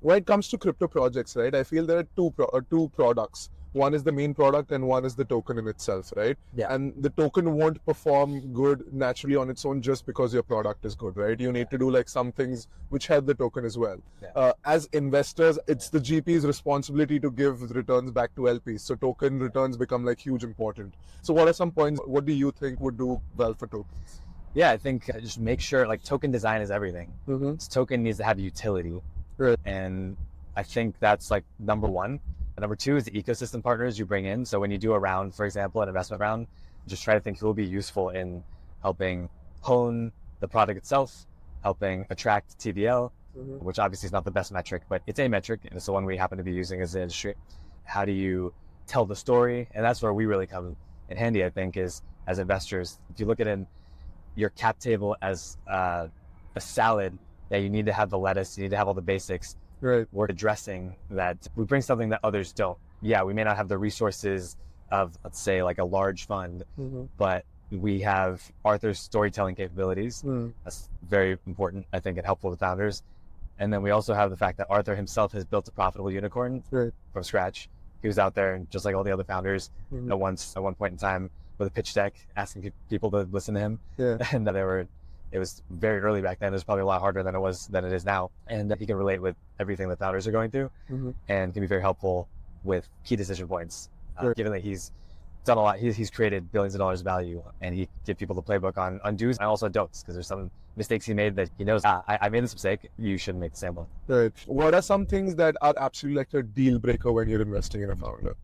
when it comes to crypto projects, right, I feel there are two products. One is the main product and one is the token in itself, right? Yeah. And the token won't perform good naturally on its own just because your product is good, right? You need to do like some things which help the token as well. As investors, it's the GP's responsibility to give returns back to LPs. So token returns become like huge important. So what are some points? What do you think would do well for tokens? Yeah, I think just make sure like token design is everything. This token needs to have utility. Right. And I think that's like number one. And number two is the ecosystem partners you bring in. So when you do a round, for example, an investment round, just try to think who will be useful in helping hone the product itself, helping attract TVL, which obviously is not the best metric, but it's a metric, and it's the one we happen to be using as an industry. How do you tell the story? And that's where we really come in handy, I think, is as investors. If you look at your cap table as a salad, that you need to have the lettuce, you need to have all the basics. Right. We're addressing that. We bring something that others don't. Yeah, we may not have the resources of, let's say, like a large fund, but we have Arthur's storytelling capabilities. That's very important, I think, and helpful to founders. And then we also have the fact that Arthur himself has built a profitable unicorn from scratch. He was out there, and just like all the other founders, at one point in time, with a pitch deck, asking people to listen to him. And it was very early back then. It was probably a lot harder than it is now. And he can relate with everything that founders are going through, and can be very helpful with key decision points. Given that he's done a lot, he's created billions of dollars of value, and he give people the playbook on do's and also don'ts, because there's some mistakes he made that he knows, I made this mistake, you shouldn't make the same one. Right. What are some things that are absolutely like a deal breaker when you're investing in a founder?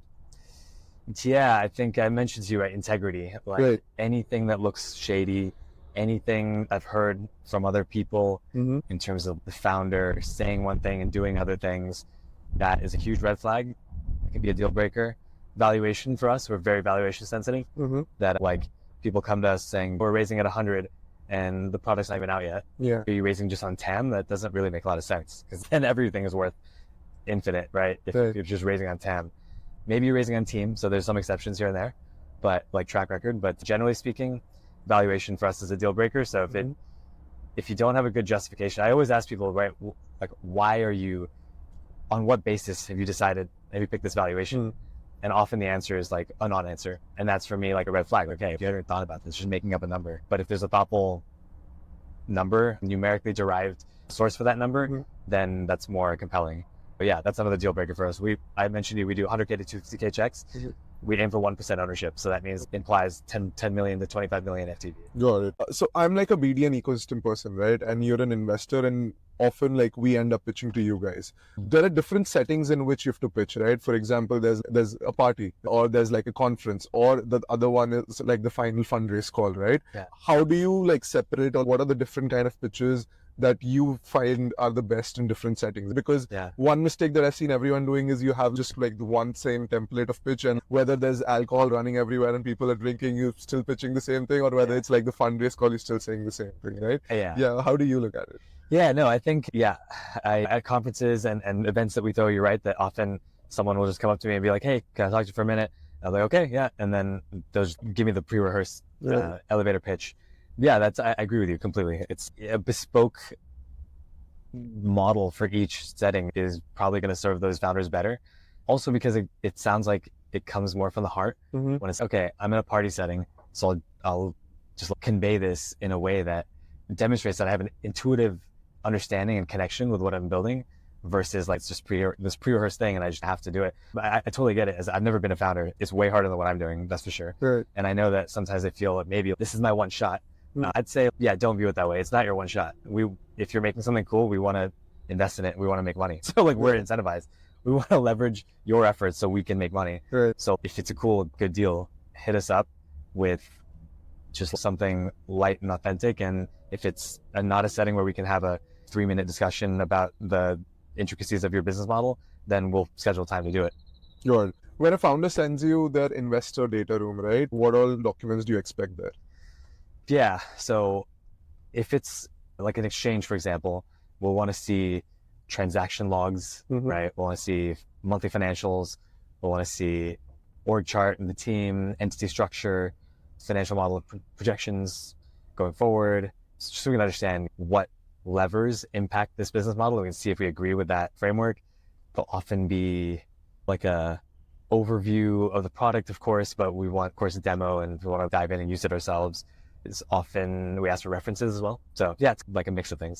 Yeah, I think I mentioned to you, right, integrity. Like anything that looks shady, anything I've heard from other people in terms of the founder saying one thing and doing other things, that is a huge red flag. It can be a deal breaker. Valuation for us, we're very valuation sensitive. That like people come to us saying, we're raising at 100 and the product's not even out yet. Are you raising just on TAM? That doesn't really make a lot of sense, because then everything is worth infinite, right? If you're just raising on TAM. Maybe you're raising on team, so there's some exceptions here and there, but like track record. But generally speaking, valuation for us is a deal breaker. So if you don't have a good justification, I always ask people, right, like, why are you, on what basis have you decided, maybe pick this valuation? And often the answer is like a non-answer. And that's for me like a red flag. Okay, if you haven't thought about this, just making up a number. But if there's a thoughtful number, numerically derived source for that number, then that's more compelling. But yeah, that's another deal breaker for us. I mentioned to you, we do 100K to 250K checks. We aim for 1% ownership. So that means implies 10 million to 25 million FTV. Got it. So I'm like a BDN ecosystem person, right? And you're an investor, and often like we end up pitching to you guys. There are different settings in which you have to pitch, right? For example, there's a party, or there's like a conference, or the other one is like the final fundraise call, right? How do you like separate, or what are the different kind of pitches that you find are the best in different settings? Because one mistake that I've seen everyone doing is you have just like the one same template of pitch, and whether there's alcohol running everywhere and people are drinking, you're still pitching the same thing, or whether it's like the fundraise call, you're still saying the same thing, right? How do you look at it? Yeah, no, I think, at conferences and events that we throw, you're right, that often someone will just come up to me and be like, hey, can I talk to you for a minute? I'm like, okay, yeah. And then they'll just give me the pre-rehearsed elevator pitch. Yeah, I agree with you completely. It's a bespoke model for each setting is probably going to serve those founders better. Also because it sounds like it comes more from the heart when it's, okay, I'm in a party setting, so I'll just convey this in a way that demonstrates that I have an intuitive understanding and connection with what I'm building, versus like it's just this pre-rehearsed thing and I just have to do it. But I totally get it, as I've never been a founder. It's way harder than what I'm doing, that's for sure. And I know that sometimes I feel like maybe this is my one shot. I'd say, don't view it that way. It's not your one shot. If you're making something cool, we want to invest in it. We want to make money. So like we're incentivized. We want to leverage your efforts so we can make money. So if it's a cool, good deal, hit us up with just something light and authentic. And if it's not a setting where we can have a 3-minute discussion about the intricacies of your business model, then we'll schedule time to do it. Good. When a founder sends you their investor data room, right, what all documents do you expect there? Yeah, so if it's like an exchange, for example, we'll want to see transaction logs, right? We'll want to see monthly financials. We'll want to see org chart and the team, entity structure, financial model projections going forward, so we can understand what levers impact this business model. We can see if we agree with that framework. They'll often be like a overview of the product, of course, but we want, of course, a demo, and if we want to dive in and use it ourselves, is often we ask for references as well. So yeah, it's like a mix of things.